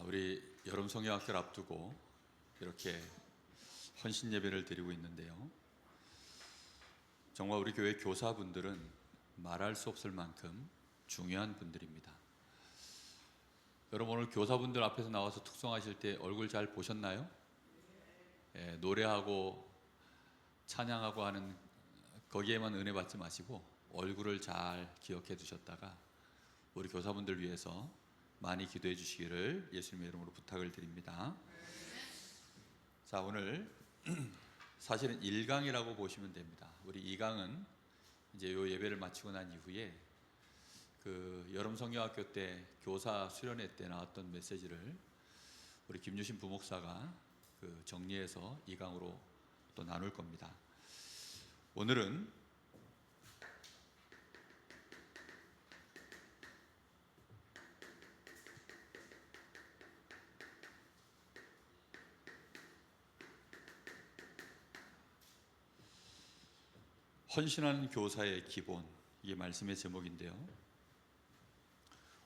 우리 여름 성경학교를 앞두고 이렇게 헌신 예배를 드리고 있는데요. 정말 우리 교회 교사분들은 말할 수 없을 만큼 중요한 분들입니다. 여러분 오늘 교사분들 앞에서 나와서 특송하실 때 얼굴 잘 보셨나요? 노래하고 찬양하고 하는 거기에만 은혜 받지 마시고 얼굴을 잘 기억해 두셨다가 우리 교사분들 위해서 많이 기도해 주시기를 예수님의 이름으로 부탁을 드립니다. 자, 오늘 사실은 1강이라고 보시면 됩니다. 우리 2강은 이제 요 예배를 마치고 난 이후에 그 여름 성경학교 때 교사 수련회 때 나왔던 메시지를 우리 김유신 부목사가 그 정리해서 2강으로 또 나눌 겁니다. 오늘은 헌신하는 교사의 기본, 이게 말씀의 제목인데요.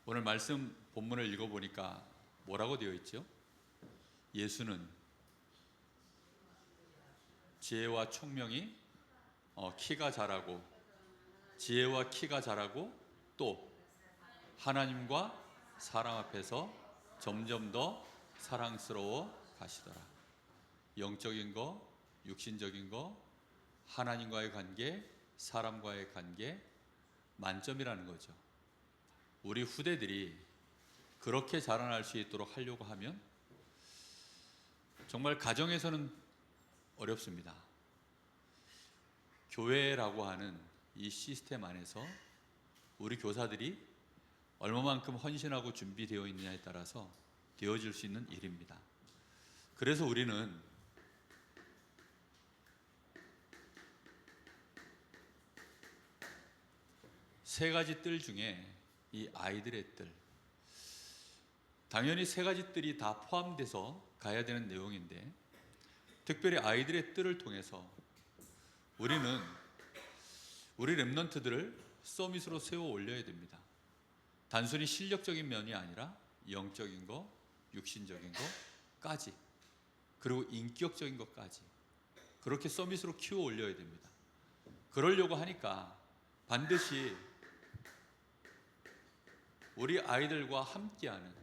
오늘 말씀 본문을 읽어보니까 뭐라고 되어 있죠? 예수는 지혜와 총명이 키가 자라고, 지혜와 키가 자라고 또 하나님과 사람 앞에서 점점 더 사랑스러워 가시더라. 영적인 거, 육신적인 거, 하나님과의 관계, 사람과의 관계 만점이라는 거죠. 우리 후대들이 그렇게 자라날 수 있도록 하려고 하면 정말 가정에서는 어렵습니다. 교회라고 하는 이 시스템 안에서 우리 교사들이 얼마만큼 헌신하고 준비되어 있느냐에 따라서 되어질 수 있는 일입니다. 그래서 우리는 세 가지 뜰 중에 이 아이들의 뜰, 당연히 세 가지 뜰이 다 포함돼서 가야 되는 내용인데 특별히 아이들의 뜰을 통해서 우리는 우리 렘넌트들을 서밋으로 세워 올려야 됩니다. 단순히 실력적인 면이 아니라 영적인 거, 육신적인 거까지, 그리고 인격적인 것까지 그렇게 서밋으로 키워 올려야 됩니다. 그러려고 하니까 반드시 우리 아이들과 함께하는,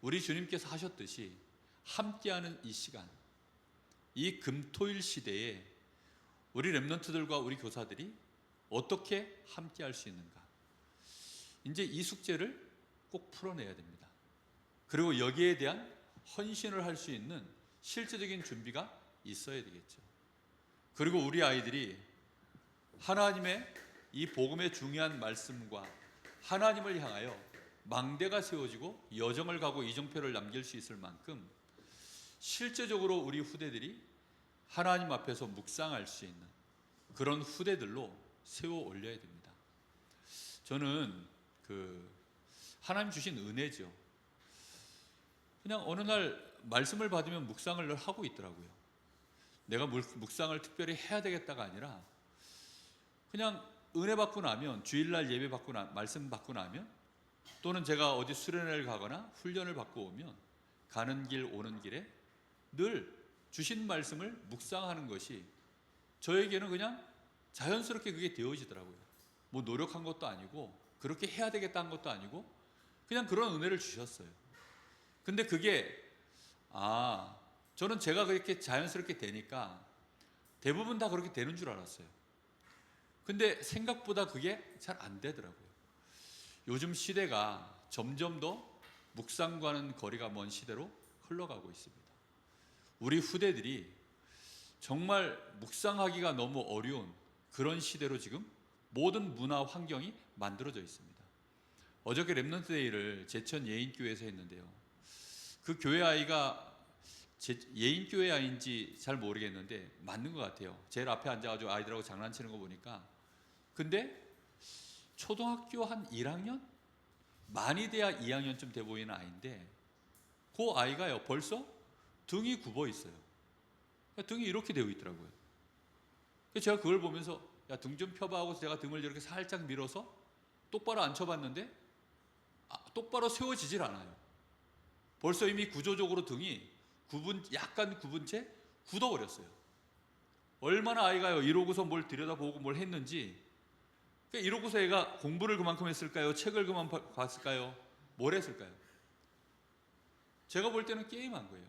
우리 주님께서 하셨듯이 함께하는 이 시간, 이 금토일 시대에 우리 렘넌트들과 우리 교사들이 어떻게 함께할 수 있는가, 이제 이 숙제를 꼭 풀어내야 됩니다. 그리고 여기에 대한 헌신을 할 수 있는 실제적인 준비가 있어야 되겠죠. 그리고 우리 아이들이 하나님의 이 복음의 중요한 말씀과 하나님을 향하여 망대가 세워지고 여정을 가고 이정표를 남길 수 있을 만큼 실제적으로 우리 후대들이 하나님 앞에서 묵상할 수 있는 그런 후대들로 세워 올려야 됩니다. 저는 하나님 주신 은혜죠. 그냥 어느 날 말씀을 받으면 묵상을 늘 하고 있더라고요. 내가 묵상을 특별히 해야 되겠다가 아니라 그냥 은혜 받고 나면, 주일날 예배 받고 말씀 받고 나면, 또는 제가 어디 수련회를 가거나 훈련을 받고 오면 가는 길 오는 길에 늘 주신 말씀을 묵상하는 것이 저에게는 그냥 자연스럽게 그게 되어지더라고요. 뭐 노력한 것도 아니고 그렇게 해야 되겠다 한 것도 아니고 그냥 그런 은혜를 주셨어요. 근데 그게 저는 제가 그렇게 자연스럽게 되니까 대부분 다 그렇게 되는 줄 알았어요. 근데 생각보다 그게 잘 안 되더라고요. 요즘 시대가 점점 더 묵상과는 거리가 먼 시대로 흘러가고 있습니다. 우리 후대들이 정말 묵상하기가 너무 어려운 그런 시대로 지금 모든 문화 환경이 만들어져 있습니다. 어저께 렘넌트 데이를 제천 예인교회에서 했는데요. 그 교회 아이가 예인교회 아이인지 잘 모르겠는데 맞는 것 같아요. 제일 앞에 앉아가지고 아이들하고 장난치는 거 보니까. 근데 초등학교 한 1학년? 많이 돼야 2학년쯤 돼 보이는 아이인데 그 아이가요 벌써 등이 굽어 있어요. 등이 이렇게 되어 있더라고요. 제가 그걸 보면서 야, 등 좀 펴봐 하고 제가 등을 이렇게 살짝 밀어서 똑바로 앉혀봤는데 똑바로 세워지질 않아요. 벌써 이미 구조적으로 등이 약간 굽은 채 굳어버렸어요. 얼마나 아이가 이러고서 뭘 들여다보고 뭘 했는지. 그러니까 이러고서 애가 공부를 그만큼 했을까요? 책을 그만 봤을까요? 뭘 했을까요? 제가 볼 때는 게임한 거예요.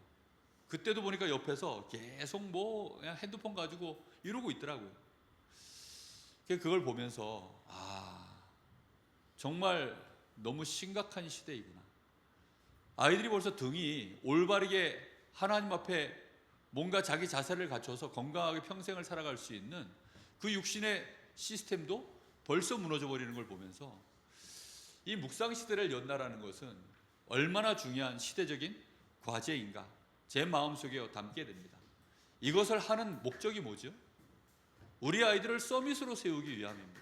그때도 보니까 옆에서 계속 뭐 그냥 핸드폰 가지고 이러고 있더라고요. 그걸 보면서 정말 너무 심각한 시대이구나. 아이들이 벌써 등이 올바르게 하나님 앞에 뭔가 자기 자세를 갖춰서 건강하게 평생을 살아갈 수 있는 그 육신의 시스템도 벌써 무너져 버리는 걸 보면서 이 묵상 시대를 연다라는 것은 얼마나 중요한 시대적인 과제인가 제 마음속에 담게 됩니다. 이것을 하는 목적이 뭐죠? 우리 아이들을 서밋으로 세우기 위함입니다.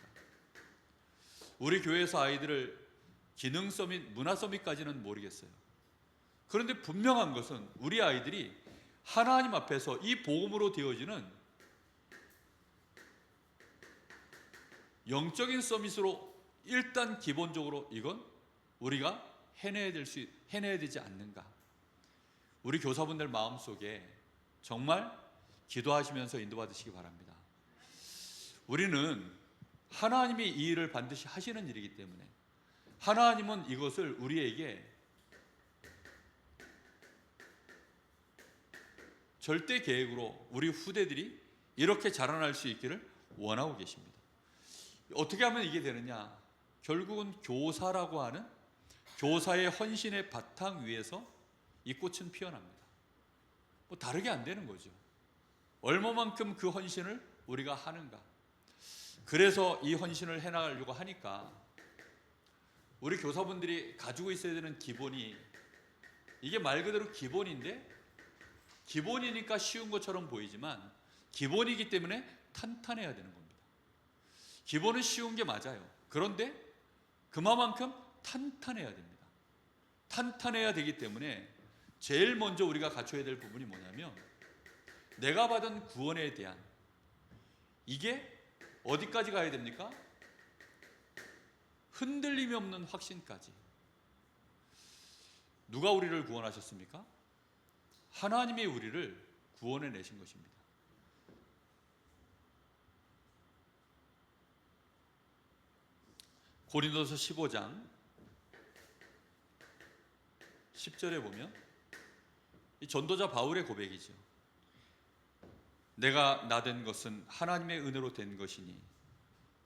우리 교회에서 아이들을 기능 서밋, 문화 서밋까지는 모르겠어요. 그런데 분명한 것은 우리 아이들이 하나님 앞에서 이 복음으로 되어지는 영적인 서밋으로 일단 기본적으로 이건 우리가 해내야 되지 않는가. 우리 교사분들 마음속에 정말 기도하시면서 인도받으시기 바랍니다. 우리는 하나님이 이 일을 반드시 하시는 일이기 때문에 하나님은 이것을 우리에게 절대 계획으로 우리 후대들이 이렇게 자라날 수 있기를 원하고 계십니다. 어떻게 하면 이게 되느냐? 결국은 교사라고 하는 교사의 헌신의 바탕 위에서 이 꽃은 피어납니다. 뭐 다르게 안 되는 거죠. 얼마만큼 그 헌신을 우리가 하는가. 그래서 이 헌신을 해나가려고 하니까 우리 교사분들이 가지고 있어야 되는 기본이 이게 말 그대로 기본인데 기본이니까 쉬운 것처럼 보이지만 기본이기 때문에 탄탄해야 되는 겁니다. 기본은 쉬운 게 맞아요. 그런데 그만큼 탄탄해야 됩니다. 탄탄해야 되기 때문에 제일 먼저 우리가 갖춰야 될 부분이 뭐냐면 내가 받은 구원에 대한 이게 어디까지 가야 됩니까? 흔들림이 없는 확신까지. 누가 우리를 구원하셨습니까? 하나님이 우리를 구원해 내신 것입니다. 고린도서 15장 10절에 보면 이 전도자 바울의 고백이죠. 내가 나된 것은 하나님의 은혜로 된 것이니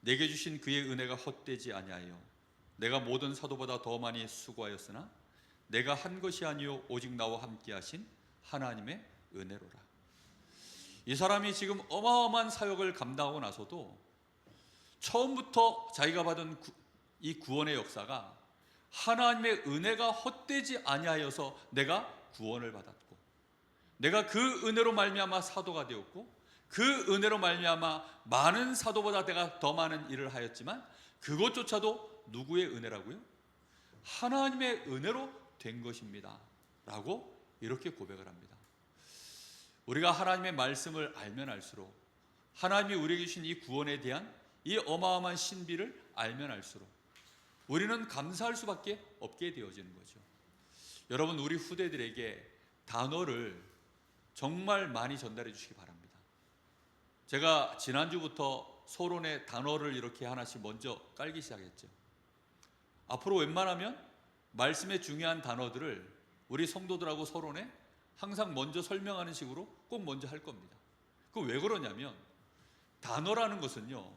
내게 주신 그의 은혜가 헛되지 아니하여 내가 모든 사도보다 더 많이 수고하였으나 내가 한 것이 아니요 오직 나와 함께 하신 하나님의 은혜로라. 이 사람이 지금 어마어마한 사역을 감당하고 나서도 처음부터 자기가 받은 이 구원의 역사가 하나님의 은혜가 헛되지 아니하여서 내가 구원을 받았고 내가 그 은혜로 말미암아 사도가 되었고 그 은혜로 말미암아 많은 사도보다 내가 더 많은 일을 하였지만 그것조차도 누구의 은혜라고요? 하나님의 은혜로 된 것입니다 라고 이렇게 고백을 합니다. 우리가 하나님의 말씀을 알면 알수록 하나님이 우리에게 주신 이 구원에 대한 이 어마어마한 신비를 알면 알수록 우리는 감사할 수밖에 없게 되어지는 거죠. 여러분 우리 후대들에게 단어를 정말 많이 전달해 주시기 바랍니다. 제가 지난주부터 서론에 단어를 이렇게 하나씩 먼저 깔기 시작했죠. 앞으로 웬만하면 말씀의 중요한 단어들을 우리 성도들하고 서론에 항상 먼저 설명하는 식으로 꼭 먼저 할 겁니다. 그 왜 그러냐면 단어라는 것은요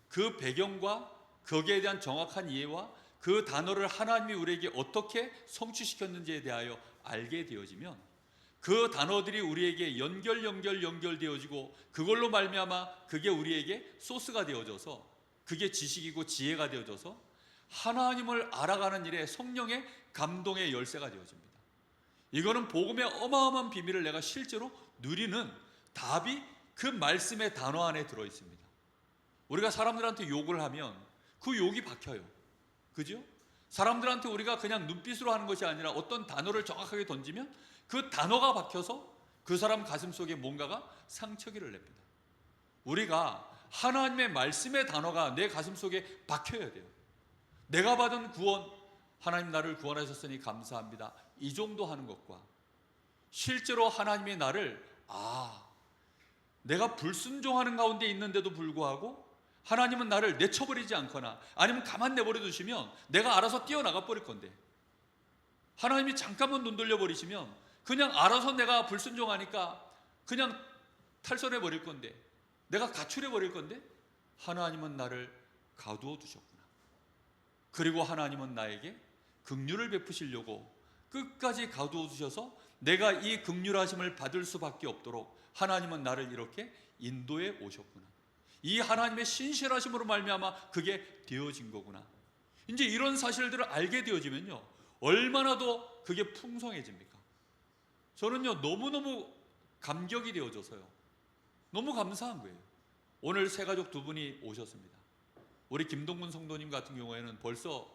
그 배경과 거기에 대한 정확한 이해와 그 단어를 하나님이 우리에게 어떻게 성취시켰는지에 대하여 알게 되어지면 그 단어들이 우리에게 연결되어지고 그걸로 말미암아 그게 우리에게 소스가 되어져서 그게 지식이고 지혜가 되어져서 하나님을 알아가는 일에 성령의 감동의 열쇠가 되어집니다. 이거는 복음의 어마어마한 비밀을 내가 실제로 누리는 답이 그 말씀의 단어 안에 들어있습니다. 우리가 사람들한테 욕을 하면 그 욕이 박혀요. 그죠? 사람들한테 우리가 그냥 눈빛으로 하는 것이 아니라 어떤 단어를 정확하게 던지면 그 단어가 박혀서 그 사람 가슴 속에 뭔가가 상처기를 냅니다. 우리가 하나님의 말씀의 단어가 내 가슴 속에 박혀야 돼요. 내가 받은 구원, 하나님 나를 구원하셨으니 감사합니다. 이 정도 하는 것과 실제로 하나님의 나를 내가 불순종하는 가운데 있는데도 불구하고 하나님은 나를 내쳐버리지 않거나 아니면 가만 내버려 두시면 내가 알아서 뛰어나가 버릴 건데, 하나님이 잠깐만 눈 돌려버리시면 그냥 알아서 내가 불순종하니까 그냥 탈선해 버릴 건데, 내가 가출해 버릴 건데, 하나님은 나를 가두어 두셨구나. 그리고 하나님은 나에게 긍휼을 베푸시려고 끝까지 가두어 두셔서 내가 이 긍휼하심을 받을 수밖에 없도록 하나님은 나를 이렇게 인도해 오셨구나. 이 하나님의 신실하심으로 말미암아 그게 되어진 거구나. 이제 이런 사실들을 알게 되어지면요, 얼마나 더 그게 풍성해집니까? 저는요, 너무너무 감격이 되어져서요, 너무 감사한 거예요. 오늘 새가족 두 분이 오셨습니다. 우리 김동문 성도님 같은 경우에는 벌써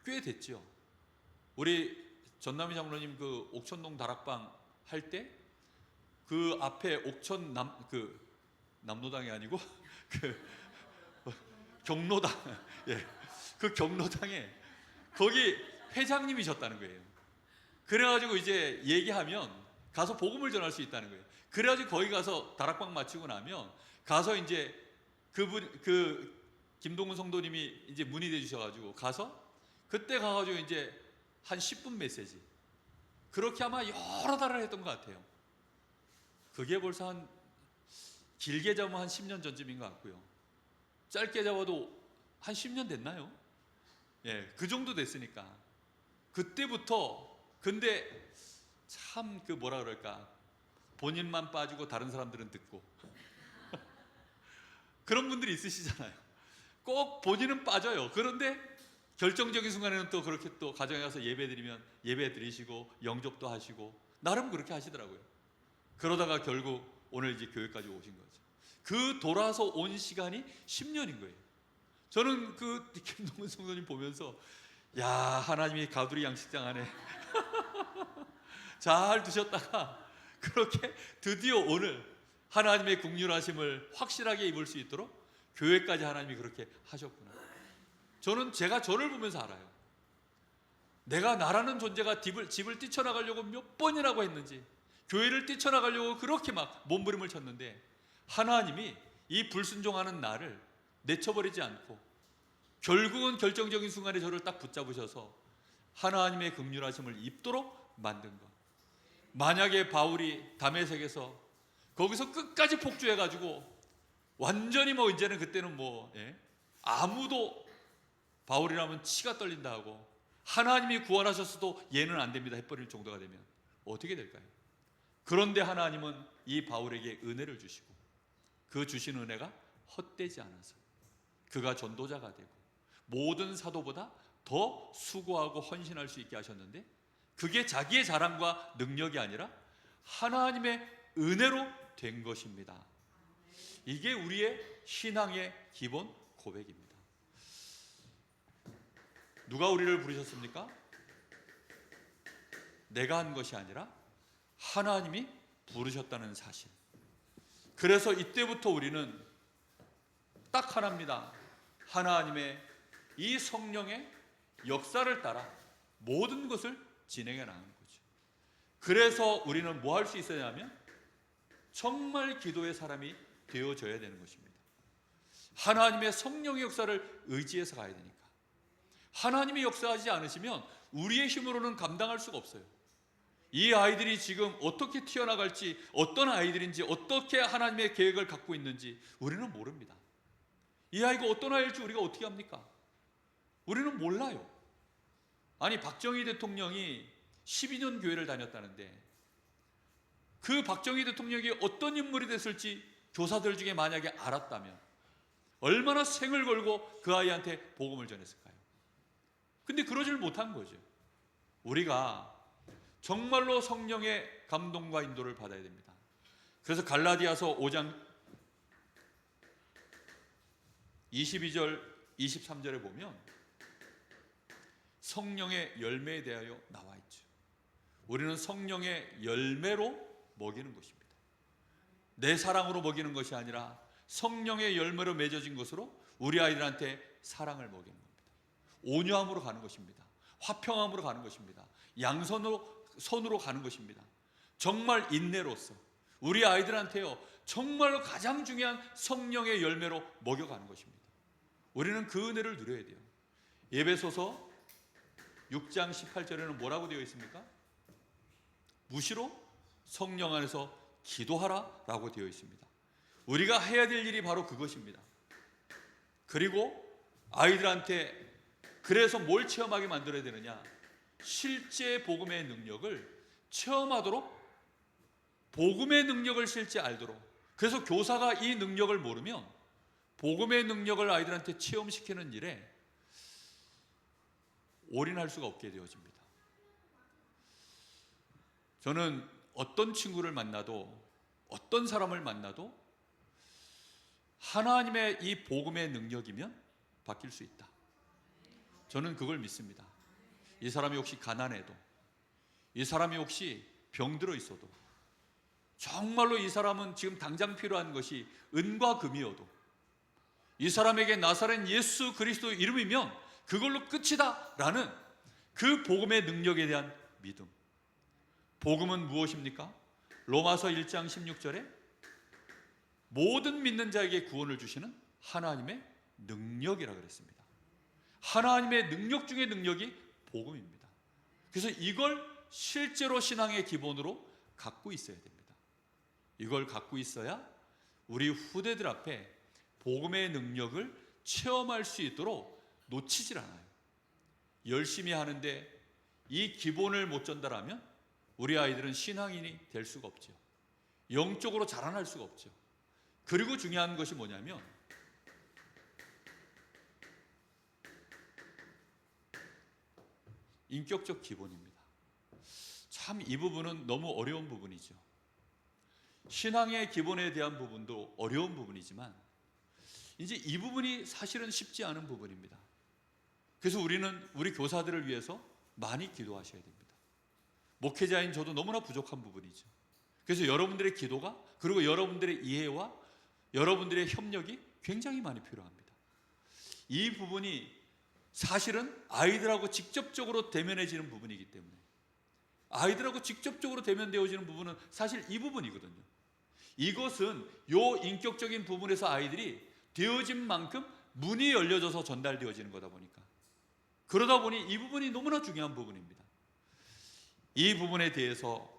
꽤 됐지요. 우리 전남희 장로님 그 옥천동 다락방 할 때 그 앞에 옥천 남로당이 아니고 경로당, 예, 그 경로당에 거기 회장님이셨다는 거예요. 그래가지고 이제 얘기하면 가서 복음을 전할 수 있다는 거예요. 그래가지고 거기 가서 다락방 마치고 나면 가서 이제 그 김동훈 성도님이 이제 문의해 주셔가지고 가서 그때 가가지고 이제 한 10분 메시지, 그렇게 아마 여러 달을 했던 것 같아요. 그게 벌써 한 길게 잡으면 한 10년 전쯤인 것 같고요, 짧게 잡아도 한 10년 됐나요? 예, 그 정도 됐으니까 그때부터. 근데 참 그 뭐라 그럴까, 본인만 빠지고 다른 사람들은 듣고 그런 분들이 있으시잖아요. 꼭 본인은 빠져요. 그런데 결정적인 순간에는 또 그렇게 또 가정에 가서 예배 드리면 예배 드리시고 영접도 하시고 나름 그렇게 하시더라고요. 그러다가 결국 오늘 이제 교회까지 오신 거죠. 그 돌아서 온 시간이 10년인 거예요. 저는 그 김동훈 성도님 보면서 야, 하나님이 가두리 양식장 안에 잘 두셨다가 그렇게 드디어 오늘 하나님의 긍휼하심을 확실하게 입을 수 있도록 교회까지 하나님이 그렇게 하셨구나. 저는 제가 저를 보면서 알아요. 내가 나라는 존재가 집을 뛰쳐나가려고 몇 번이라고 했는지, 교회를 뛰쳐나가려고 그렇게 막 몸부림을 쳤는데 하나님이 이 불순종하는 나를 내쳐버리지 않고 결국은 결정적인 순간에 저를 딱 붙잡으셔서 하나님의 긍휼하심을 입도록 만든 것. 만약에 바울이 다메섹에서 거기서 끝까지 폭주해가지고 완전히 뭐 이제는 그때는 뭐 아무도 바울이라면 치가 떨린다 하고 하나님이 구원하셨어도 얘는 안 됩니다 해버릴 정도가 되면 어떻게 될까요? 그런데 하나님은 이 바울에게 은혜를 주시고 그 주신 은혜가 헛되지 않아서 그가 전도자가 되고 모든 사도보다 더 수고하고 헌신할 수 있게 하셨는데, 그게 자기의 자랑과 능력이 아니라 하나님의 은혜로 된 것입니다. 이게 우리의 신앙의 기본 고백입니다. 누가 우리를 부르셨습니까? 내가 한 것이 아니라 하나님이 부르셨다는 사실. 그래서 이때부터 우리는 딱 하나입니다. 하나님의 이 성령의 역사를 따라 모든 것을 진행해 나가는 거죠. 그래서 우리는 뭐 할 수 있어야하면 정말 기도의 사람이 되어져야 되는 것입니다. 하나님의 성령의 역사를 의지해서 가야 되니까. 하나님이 역사하지 않으시면 우리의 힘으로는 감당할 수가 없어요. 이 아이들이 지금 어떻게 튀어나갈지, 어떤 아이들인지, 어떻게 하나님의 계획을 갖고 있는지 우리는 모릅니다. 이 아이가 어떤 아이일지 우리가 어떻게 합니까? 우리는 몰라요. 아니, 박정희 대통령이 12년 교회를 다녔다는데 그 박정희 대통령이 어떤 인물이 됐을지 교사들 중에 만약에 알았다면 얼마나 생을 걸고 그 아이한테 복음을 전했을까요? 근데 그러질 못한 거죠. 우리가 정말로 성령의 감동과 인도를 받아야 됩니다. 그래서 갈라디아서 5장 22절 23절에 보면 성령의 열매에 대하여 나와 있죠. 우리는 성령의 열매로 먹이는 것입니다. 내 사랑으로 먹이는 것이 아니라 성령의 열매로 맺어진 것으로 우리 아이들한테 사랑을 먹이는 겁니다. 온유함으로 가는 것입니다. 화평함으로 가는 것입니다. 양선으로 가는 것입니다. 정말 인내로서 우리 아이들한테요, 정말로 가장 중요한 성령의 열매로 먹여가는 것입니다. 우리는 그 은혜를 누려야 돼요. 에베소서 6장 18절에는 뭐라고 되어 있습니까? 무시로 성령 안에서 기도하라 라고 되어 있습니다. 우리가 해야 될 일이 바로 그것입니다. 그리고 아이들한테 그래서 뭘 체험하게 만들어야 되느냐? 실제 복음의 능력을 체험하도록, 복음의 능력을 실제 알도록. 그래서 교사가 이 능력을 모르면 복음의 능력을 아이들한테 체험시키는 일에 올인할 수가 없게 되어집니다. 저는 어떤 친구를 만나도, 어떤 사람을 만나도 하나님의 이 복음의 능력이면 바뀔 수 있다. 저는 그걸 믿습니다. 이 사람이 혹시 가난해도, 이 사람이 혹시 병들어 있어도, 정말로 이 사람은 지금 당장 필요한 것이 은과 금이어도, 이 사람에게 나사렛 예수 그리스도 이름이면 그걸로 끝이다 라는 그 복음의 능력에 대한 믿음. 복음은 무엇입니까? 로마서 1장 16절에 모든 믿는 자에게 구원을 주시는 하나님의 능력이라 그랬습니다. 하나님의 능력 중의 능력이 복음입니다. 그래서 이걸 실제로 신앙의 기본으로 갖고 있어야 됩니다. 이걸 갖고 있어야 우리 후대들 앞에 복음의 능력을 체험할 수 있도록 놓치질 않아요. 열심히 하는데 이 기본을 못 전달하면 우리 아이들은 신앙인이 될 수가 없죠. 영적으로 자라날 수가 없죠. 그리고 중요한 것이 뭐냐면 인격적 기본입니다. 참 이 부분은 너무 어려운 부분이죠. 신앙의 기본에 대한 부분도 어려운 부분이지만 이제 이 부분이 사실은 쉽지 않은 부분입니다. 그래서 우리는 우리 교사들을 위해서 많이 기도하셔야 됩니다. 목회자인 저도 너무나 부족한 부분이죠. 그래서 여러분들의 기도가, 그리고 여러분들의 이해와 여러분들의 협력이 굉장히 많이 필요합니다. 이 부분이 사실은 아이들하고 직접적으로 대면해지는 부분이기 때문에, 아이들하고 직접적으로 대면되어지는 부분은 사실 이 부분이거든요. 이것은 요 인격적인 부분에서 아이들이 되어진 만큼 문이 열려져서 전달되어지는 거다 보니까, 그러다 보니 이 부분이 너무나 중요한 부분입니다. 이 부분에 대해서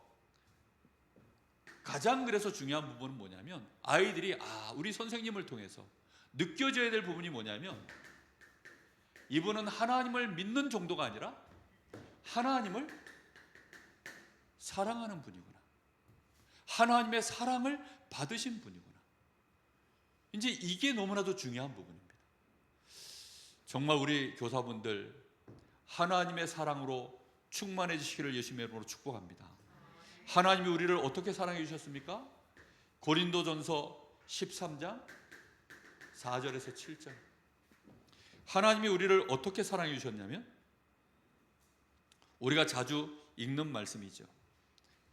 가장 그래서 중요한 부분은 뭐냐면, 아이들이 우리 선생님을 통해서 느껴져야 될 부분이 뭐냐면, 이분은 하나님을 믿는 정도가 아니라 하나님을 사랑하는 분이구나, 하나님의 사랑을 받으신 분이구나. 이제 이게 너무나도 중요한 부분입니다. 정말 우리 교사분들 하나님의 사랑으로 충만해지시기를 예수님의 이름으로 축복합니다. 하나님이 우리를 어떻게 사랑해 주셨습니까? 고린도전서 13장 4절에서 7절. 하나님이 우리를 어떻게 사랑해 주셨냐면, 우리가 자주 읽는 말씀이죠.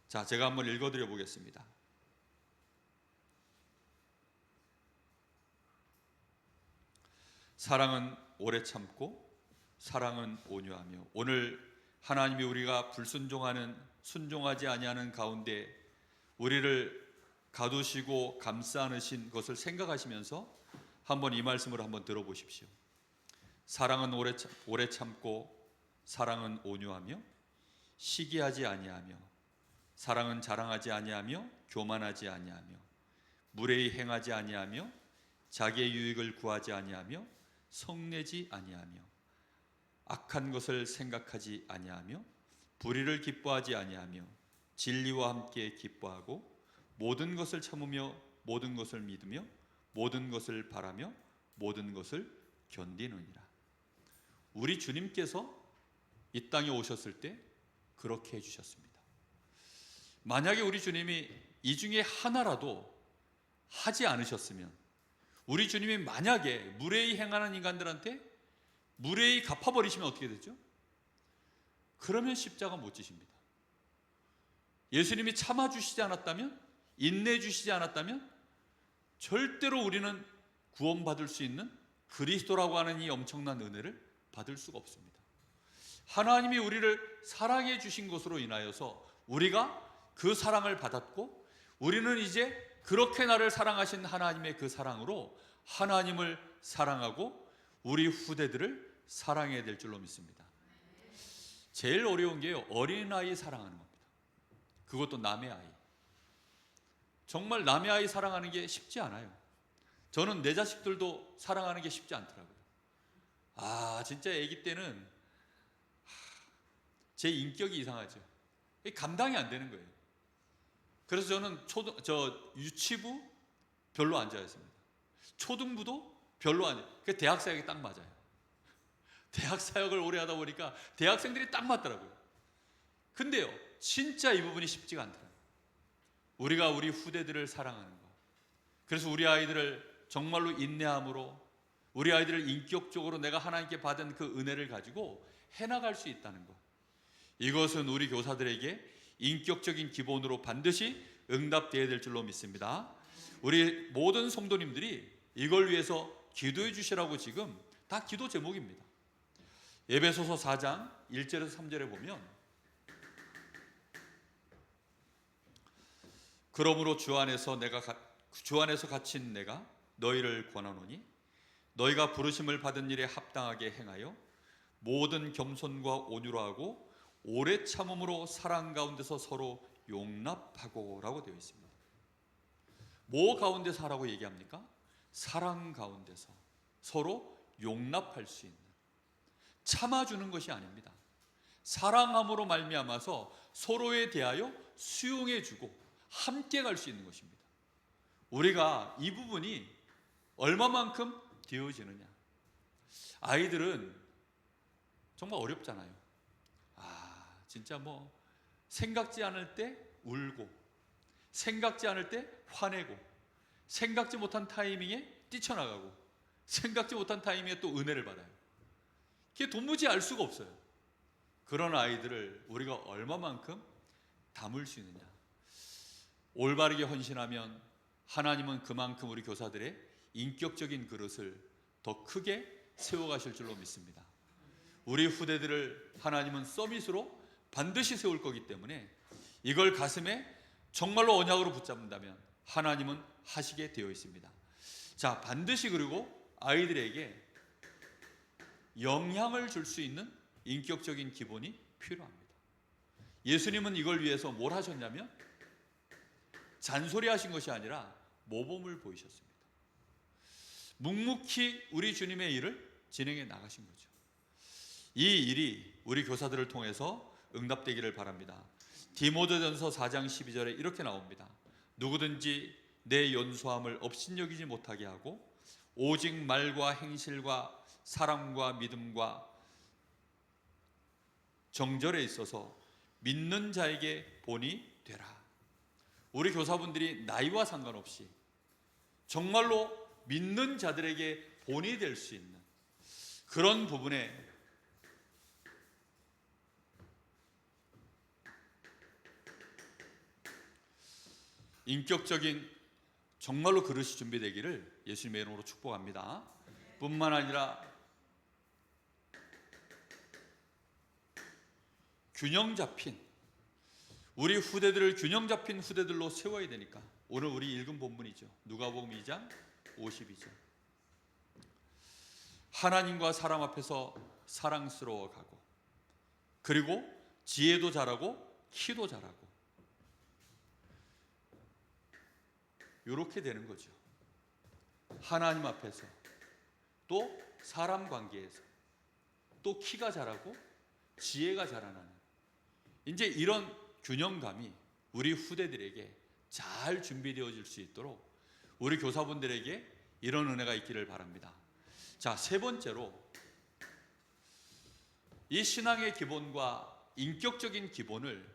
자, 제가 한번 읽어드려 보겠습니다. 사랑은 오래 참고 사랑은 온유하며. 오늘 하나님이 우리가 불순종하는, 순종하지 아니하는 가운데 우리를 가두시고 감싸 안으신 것을 생각하시면서 한번 이 말씀을 한번 들어보십시오. 사랑은 오래 참고 사랑은 온유하며 시기하지 아니하며 사랑은 자랑하지 아니하며 교만하지 아니하며 무례히 행하지 아니하며 자기의 유익을 구하지 아니하며 성내지 아니하며 악한 것을 생각하지 아니하며 불의를 기뻐하지 아니하며 진리와 함께 기뻐하고 모든 것을 참으며 모든 것을 믿으며 모든 것을 바라며 모든 것을 견디느니라. 우리 주님께서 이 땅에 오셨을 때 그렇게 해주셨습니다. 만약에 우리 주님이 이 중에 하나라도 하지 않으셨으면, 우리 주님이 만약에 무례히 행하는 인간들한테 무례히 갚아버리시면 어떻게 되죠? 그러면 십자가 못 지십니다. 예수님이 참아주시지 않았다면, 인내해주시지 않았다면 절대로 우리는 구원받을 수 있는 그리스도라고 하는 이 엄청난 은혜를 받을 수가 없습니다. 하나님이 우리를 사랑해 주신 것으로 인하여서 우리가 그 사랑을 받았고, 우리는 이제 그렇게 나를 사랑하신 하나님의 그 사랑으로 하나님을 사랑하고 우리 후대들을 사랑해야 될 줄로 믿습니다. 제일 어려운 게요, 어린아이 사랑하는 겁니다. 그것도 남의 아이. 정말 남의 아이 사랑하는 게 쉽지 않아요. 저는 내 자식들도 사랑하는 게 쉽지 않더라고요. 진짜 아기 때는 제 인격이 이상하죠. 감당이 안 되는 거예요. 그래서 저는 유치부 별로 안 좋아했습니다. 초등부도 별로 안 좋아해요. 그 대학 사역이 딱 맞아요. 대학 사역을 오래 하다 보니까 대학생들이 딱 맞더라고요. 근데요, 진짜 이 부분이 쉽지가 않더라고요. 우리가 우리 후대들을 사랑하는 거. 그래서 우리 아이들을 정말로 인내함으로, 우리 아이들을 인격적으로 내가 하나님께 받은 그 은혜를 가지고 해나갈 수 있다는 것. 이것은 우리 교사들에게 인격적인 기본으로 반드시 응답되어야 될 줄로 믿습니다. 우리 모든 성도님들이 이걸 위해서 기도해 주시라고 지금 다 기도 제목입니다. 에베소서 4장 1절에서 3절에 보면, 그러므로 주 안에서 갇힌 내가 너희를 권하노니 너희가 부르심을 받은 일에 합당하게 행하여 모든 겸손과 온유로 하고 오래 참음으로 사랑 가운데서 서로 용납하고 라고 되어 있습니다. 뭐 가운데서 하라고 얘기합니까? 사랑 가운데서 서로 용납할 수 있는, 참아주는 것이 아닙니다. 사랑함으로 말미암아서 서로에 대하여 수용해주고 함께 갈 수 있는 것입니다. 우리가 이 부분이 얼마만큼 되어지느냐. 아이들은 정말 어렵잖아요. 진짜 생각지 않을 때 울고, 생각지 않을 때 화내고, 생각지 못한 타이밍에 뛰쳐나가고, 생각지 못한 타이밍에 또 은혜를 받아요. 그게 도무지 알 수가 없어요. 그런 아이들을 우리가 얼마만큼 담을 수 있느냐. 올바르게 헌신하면 하나님은 그만큼 우리 교사들의 인격적인 그릇을 더 크게 세워가실 줄로 믿습니다. 우리 후대들을 하나님은 서밋으로 반드시 세울 거기 때문에 이걸 가슴에 정말로 언약으로 붙잡는다면 하나님은 하시게 되어 있습니다. 자, 반드시 그리고 아이들에게 영향을 줄 수 있는 인격적인 기본이 필요합니다. 예수님은 이걸 위해서 뭘 하셨냐면 잔소리 하신 것이 아니라 모범을 보이셨습니다. 묵묵히 우리 주님의 일을 진행해 나가신 거죠. 이 일이 우리 교사들을 통해서 응답되기를 바랍니다. 디모데전서 4장 12절에 이렇게 나옵니다. 누구든지 내 연소함을 업신여기지 못하게 하고 오직 말과 행실과 사랑과 믿음과 정절에 있어서 믿는 자에게 본이 되라. 우리 교사분들이 나이와 상관없이 정말로 믿는 자들에게 본이 될 수 있는 그런 부분에 인격적인 정말로 그릇이 준비되기를 예수님의 이름으로 축복합니다. 뿐만 아니라 균형 잡힌 우리 후대들을 균형 잡힌 후대들로 세워야 되니까 오늘 우리 읽은 본문이죠. 누가복음 2장 52절. 하나님과 사람 앞에서 사랑스러워 가고, 그리고 지혜도 잘하고 키도 잘하고, 이렇게 되는 거죠. 하나님 앞에서, 또 사람 관계에서, 또 키가 자라고 지혜가 자라나는, 이제 이런 균형감이 우리 후대들에게 잘 준비되어질 수 있도록 우리 교사분들에게 이런 은혜가 있기를 바랍니다. 자, 세 번째로 이 신앙의 기본과 인격적인 기본을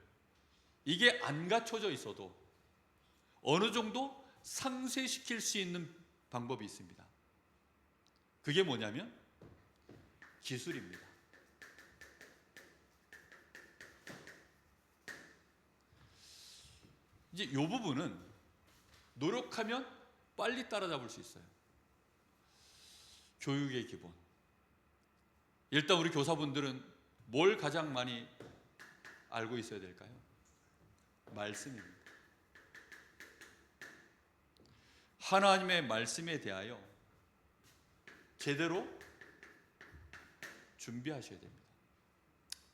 이게 안 갖춰져 있어도 어느 정도 상쇄시킬 수 있는 방법이 있습니다. 그게 뭐냐면 기술입니다. 이제 이 부분은 노력하면 빨리 따라잡을 수 있어요. 교육의 기본. 일단 우리 교사분들은 뭘 가장 많이 알고 있어야 될까요? 말씀입니다. 하나님의 말씀에 대하여 제대로 준비하셔야 됩니다.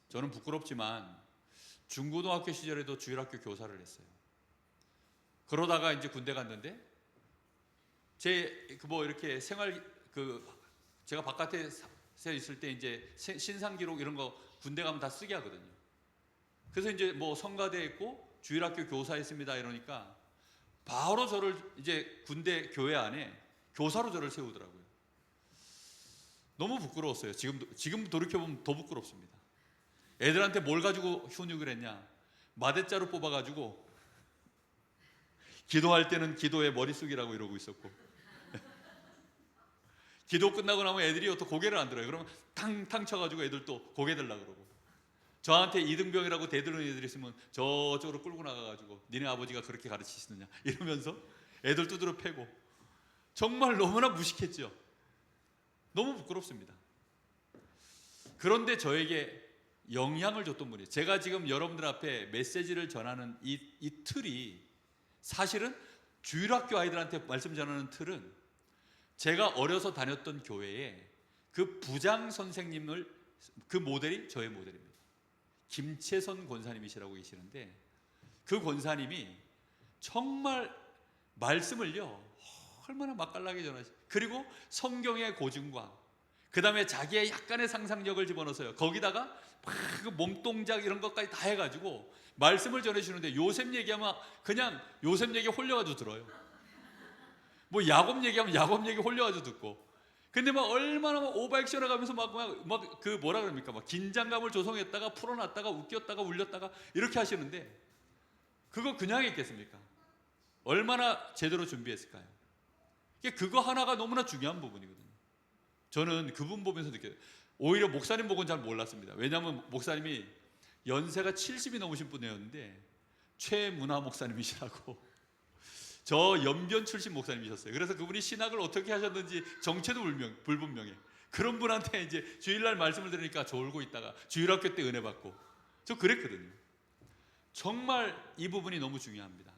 저는 부끄럽지만 중고등학교 시절에도 주일학교 교사를 했어요. 그러다가 이제 군대 갔는데 이렇게 제가 바깥에 있을 때 이제 신상 기록 이런 거 군대 가면 다 쓰게 하거든요. 그래서 이제 뭐 성가대 있고 주일학교 교사했습니다 이러니까 바로 저를 이제 군대 교회 안에 교사로 저를 세우더라고요. 너무 부끄러웠어요. 지금 돌이켜보면 더 부끄럽습니다. 애들한테 뭘 가지고 훈육을 했냐? 마대자루 뽑아가지고 기도할 때는 기도의 머리 숙이라고 이러고 있었고 기도 끝나고 나면 애들이 또 고개를 안 들어요. 그러면 탕탕 쳐가지고 애들 또 고개 들라 그러고 저한테 이등병이라고 대드는 애들이 있으면 저쪽으로 끌고 나가가지고 니네 아버지가 그렇게 가르치시느냐 이러면서 애들 두드려 패고 정말 너무나 무식했죠. 너무 부끄럽습니다. 그런데 저에게 영향을 줬던 분이에요. 제가 지금 여러분들 앞에 메시지를 전하는 이 틀이 사실은 주일학교 아이들한테 말씀 전하는 틀은 제가 어려서 다녔던 교회에 그 부장 선생님을 그 모델이 저의 모델입니다. 김채선 권사님이시라고 계시는데 그 권사님이 정말 말씀을요 얼마나 맛깔나게 전하시. 그리고 성경의 고증과 그 다음에 자기의 약간의 상상력을 집어넣어서요. 거기다가 막 그 몸동작 이런 것까지 다 해가지고 말씀을 전해주는데 요셉 얘기하면 그냥 요셉 얘기 홀려가지고 들어요. 뭐 야곱 얘기하면 야곱 얘기 홀려가지고 듣고. 근데 막 얼마나 막 오버액션을 가면서 막 그 뭐라 그럽니까? 막 긴장감을 조성했다가 풀어놨다가 웃겼다가 울렸다가 이렇게 하시는데 그거 그냥 했겠습니까? 얼마나 제대로 준비했을까요? 그거 하나가 너무나 중요한 부분이거든요. 저는 그분 보면서 느껴요. 오히려 목사님 보고는 잘 몰랐습니다. 왜냐하면 목사님이 연세가 70이 넘으신 분이었는데 최문화 목사님이시라고 저 연변 출신 목사님이셨어요. 그래서 그분이 신학을 어떻게 하셨는지 정체도 불분명해. 그런 분한테 이제 주일날 말씀을 들으니까 졸고 있다가 주일학교 때 은혜 받고 저 그랬거든요. 정말 이 부분이 너무 중요합니다.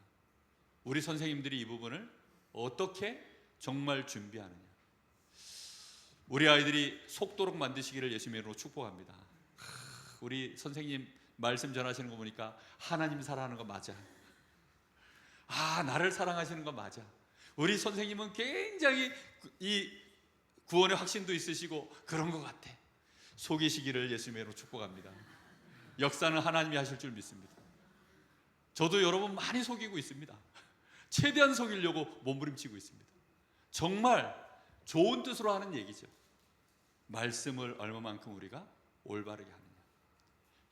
우리 선생님들이 이 부분을 어떻게 정말 준비하느냐. 우리 아이들이 속도록 만드시기를 예수님의 이름으로 축복합니다. 우리 선생님 말씀 전하시는 거 보니까 하나님 사랑하는 거 맞아. 나를 사랑하시는 거 맞아. 우리 선생님은 굉장히 이 구원의 확신도 있으시고 그런 것 같아. 속이시기를 예수님의 이름으로 축복합니다. 역사는 하나님이 하실 줄 믿습니다. 저도 여러분 많이 속이고 있습니다. 최대한 속이려고 몸부림치고 있습니다. 정말 좋은 뜻으로 하는 얘기죠. 말씀을 얼마만큼 우리가 올바르게 하느냐.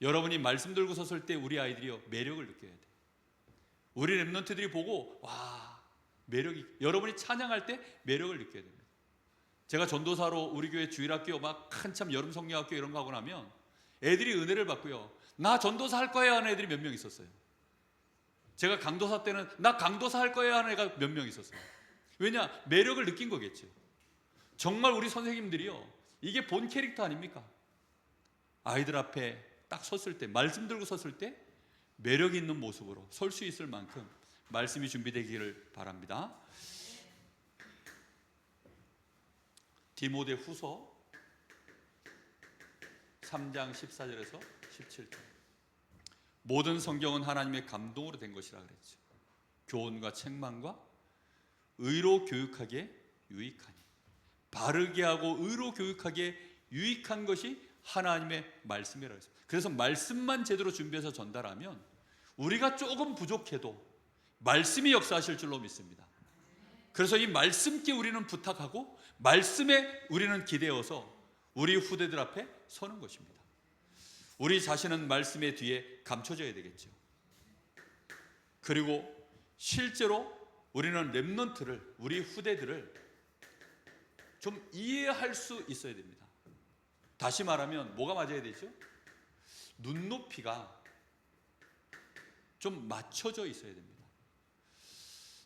여러분이 말씀 들고 섰을 때 우리 아이들이요 매력을 느껴야 돼요. 우리 랩런트들이 보고 와 매력이, 여러분이 찬양할 때 매력을 느껴야 됩니다. 제가 전도사로 우리 교회 주일학교 막 한참 여름 성경학교 이런 거 하고 나면 애들이 은혜를 받고요. 나 전도사 할 거야 하는 애들이 몇 명 있었어요. 제가 강도사 때는 나 강도사 할 거야 하는 애가 몇 명 있었어요. 왜냐? 매력을 느낀 거겠죠. 정말 우리 선생님들이요 이게 본 캐릭터 아닙니까? 아이들 앞에 딱 섰을 때, 말씀 들고 섰을 때 매력 있는 모습으로 설 수 있을 만큼 말씀이 준비되기를 바랍니다. 디모데 후서 3장 14절에서 17절. 모든 성경은 하나님의 감동으로 된 것이라 그랬죠. 교훈과 책망과 의로 교육하기에 유익하니. 바르게 하고 의로 교육하기에 유익한 것이 하나님의 말씀이라고 했습니다. 그래서 말씀만 제대로 준비해서 전달하면 우리가 조금 부족해도 말씀이 역사하실 줄로 믿습니다. 그래서 이 말씀께 우리는 부탁하고 말씀에 우리는 기대어서 우리 후대들 앞에 서는 것입니다. 우리 자신은 말씀의 뒤에 감춰져야 되겠죠. 그리고 실제로 우리는 렘넌트를, 우리 후대들을 좀 이해할 수 있어야 됩니다. 다시 말하면 뭐가 맞아야 되죠? 눈높이가 좀 맞춰져 있어야 됩니다.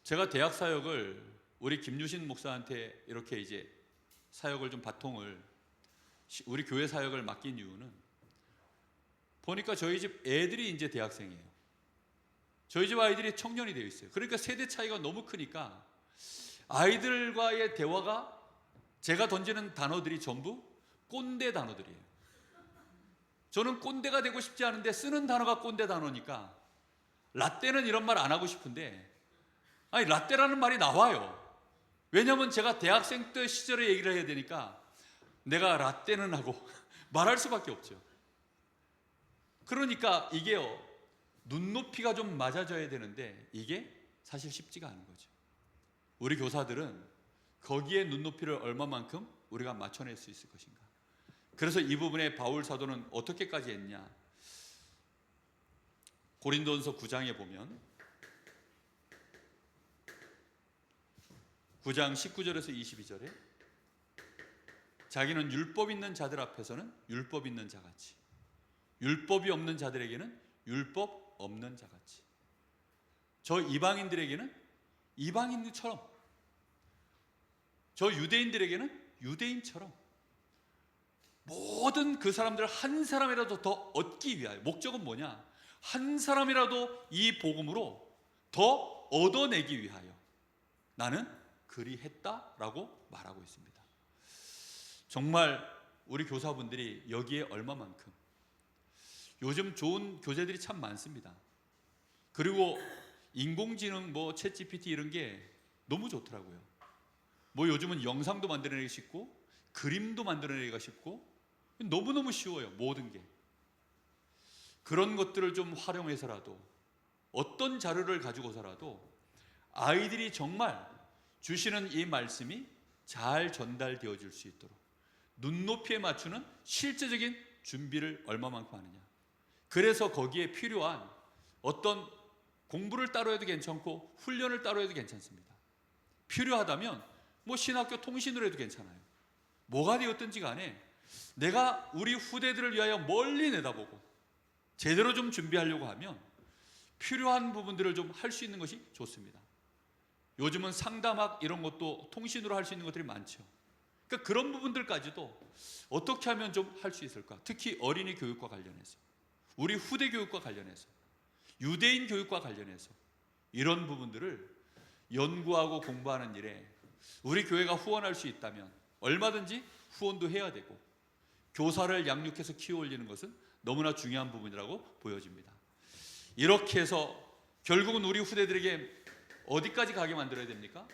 제가 대학 사역을 우리 김유신 목사한테 이렇게 이제 사역을 좀 바통을 우리 교회 사역을 맡긴 이유는 보니까 저희 집 애들이 이제 대학생이에요. 저희 집 아이들이 청년이 되어 있어요. 그러니까 세대 차이가 너무 크니까 아이들과의 대화가 제가 던지는 단어들이 전부 꼰대 단어들이에요. 저는 꼰대가 되고 싶지 않은데 쓰는 단어가 꼰대 단어니까 라떼는 이런 말 안 하고 싶은데 아니 라떼라는 말이 나와요. 왜냐하면 제가 대학생 때 시절에 얘기를 해야 되니까 내가 라떼는 하고 말할 수밖에 없죠. 그러니까 이게요, 눈높이가 좀 맞아져야 되는데 이게 사실 쉽지가 않은 거죠. 우리 교사들은 거기에 눈높이를 얼마만큼 우리가 맞춰낼 수 있을 것인가. 그래서 이 부분에 바울 사도는 어떻게까지 했냐. 고린도전서 9장에 보면 9장 19절에서 22절에 자기는 율법 있는 자들 앞에서는 율법 있는 자같이, 율법이 없는 자들에게는 율법 없는 자같이, 저 이방인들에게는 이방인처럼, 저 유대인들에게는 유대인처럼 모든 그 사람들 한 사람이라도 더 얻기 위하여, 목적은 뭐냐? 한 사람이라도 이 복음으로 더 얻어내기 위하여 나는 그리했다라고 말하고 있습니다. 정말 우리 교사분들이 여기에 얼마만큼, 요즘 좋은 교재들이 참 많습니다. 그리고 인공지능 뭐 챗GPT 이런 게 너무 좋더라고요. 뭐 요즘은 영상도 만들어내기 쉽고 그림도 만들어내기가 쉽고 너무너무 쉬워요. 모든 게. 그런 것들을 좀 활용해서라도, 어떤 자료를 가지고서라도 아이들이 정말 주시는 이 말씀이 잘 전달되어질 수 있도록 눈높이에 맞추는 실제적인 준비를 얼마만큼 하느냐. 그래서 거기에 필요한 어떤 공부를 따로 해도 괜찮고 훈련을 따로 해도 괜찮습니다. 필요하다면 뭐 신학교 통신으로 해도 괜찮아요. 뭐가 되었든지 간에 내가 우리 후대들을 위하여 멀리 내다보고 제대로 좀 준비하려고 하면 필요한 부분들을 좀 할 수 있는 것이 좋습니다. 요즘은 상담학 이런 것도 통신으로 할 수 있는 것들이 많죠. 그러니까 그런 부분들까지도 어떻게 하면 좀 할 수 있을까? 특히 어린이 교육과 관련해서, 우리 후대 교육과 관련해서, 유대인 교육과 관련해서 이런 부분들을 연구하고 공부하는 일에 우리 교회가 후원할 수 있다면 얼마든지 후원도 해야 되고, 교사를 양육해서 키워 올리는 것은 너무나 중요한 부분이라고 보여집니다. 이렇게 해서 결국은 우리 후대들에게 어디까지 가게 만들어야 됩니까?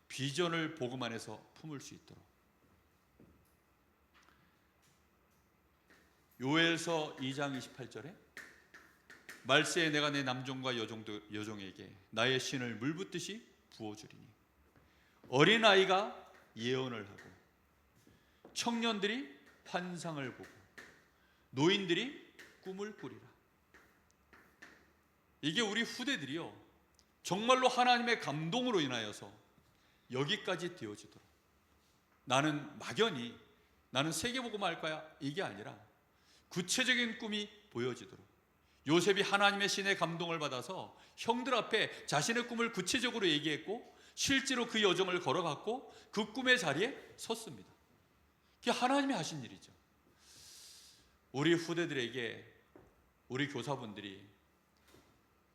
비전을 복음 안에서 품을 수 있도록. 요엘서 2장 28절에 말세에 내가 내 남종과 여종에게 나의 신을 물 붓듯이 부어주리니 어린아이가 예언을 하고 청년들이 환상을 보고 노인들이 꿈을 꾸리라. 이게 우리 후대들이요, 정말로 하나님의 감동으로 인하여서 여기까지 되어지도록, 나는 막연히 나는 세계복음 할 거야 이게 아니라 구체적인 꿈이 보여지도록, 요셉이 하나님의 신의 감동을 받아서 형들 앞에 자신의 꿈을 구체적으로 얘기했고 실제로 그 여정을 걸어갔고 그 꿈의 자리에 섰습니다. 그게 하나님이 하신 일이죠. 우리 후대들에게 우리 교사분들이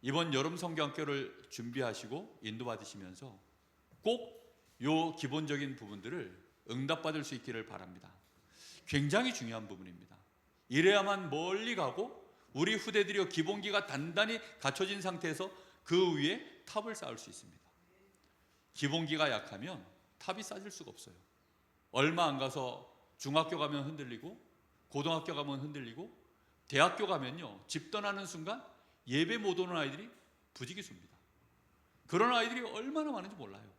이번 여름 성경학교를 준비하시고 인도받으시면서 꼭 요 기본적인 부분들을 응답받을 수 있기를 바랍니다. 굉장히 중요한 부분입니다. 이래야만 멀리 가고 우리 후대들이 기본기가 단단히 갖춰진 상태에서 그 위에 탑을 쌓을 수 있습니다. 기본기가 약하면 탑이 쌓일 수가 없어요. 얼마 안 가서 중학교 가면 흔들리고 고등학교 가면 흔들리고 대학교 가면요, 집 떠나는 순간 예배 못 오는 아이들이 부지기수입니다. 그런 아이들이 얼마나 많은지 몰라요.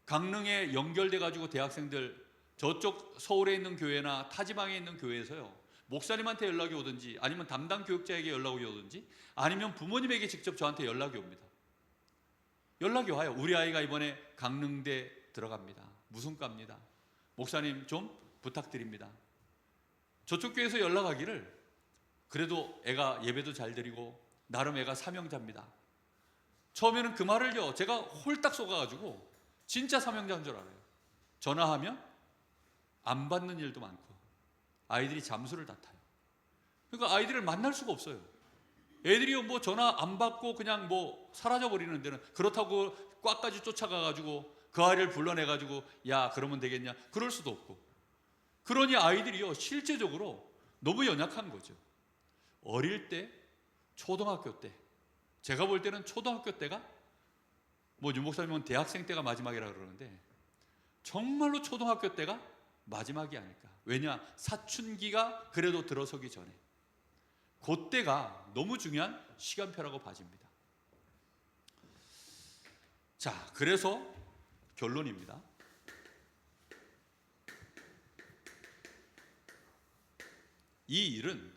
강릉에 연결돼 가지고 대학생들 저쪽 서울에 있는 교회나 타지방에 있는 교회에서요, 목사님한테 연락이 오든지 아니면 담당 교육자에게 연락이 오든지 아니면 부모님에게 직접 저한테 연락이 옵니다. 연락이 와요. 우리 아이가 이번에 강릉대 들어갑니다. 무슨 과입니다. 목사님 좀 부탁드립니다. 저쪽 교회에서 연락하기를 그래도 애가 예배도 잘 드리고 나름 애가 사명자입니다. 처음에는 그 말을요, 제가 홀딱 속아가지고 진짜 사명자인 줄 알아요. 전화하면 안 받는 일도 많고 아이들이 잠수를 다 타요. 그러니까 아이들을 만날 수가 없어요. 애들이 뭐 전화 안 받고 그냥 뭐 사라져 버리는 데는, 그렇다고 꽉까지 쫓아가 가지고 그 아이를 불러내 가지고 야 그러면 되겠냐, 그럴 수도 없고. 그러니 아이들이요 실제적으로 너무 연약한 거죠. 어릴 때, 초등학교 때, 제가 볼 때는 초등학교 때가, 뭐 윤 목사님은 대학생 때가 마지막이라 그러는데 정말로 초등학교 때가 마지막이 아닐까. 왜냐, 사춘기가 그래도 들어서기 전에 그때가 너무 중요한 시간표라고 봐집니다. 자, 그래서 결론입니다. 이 일은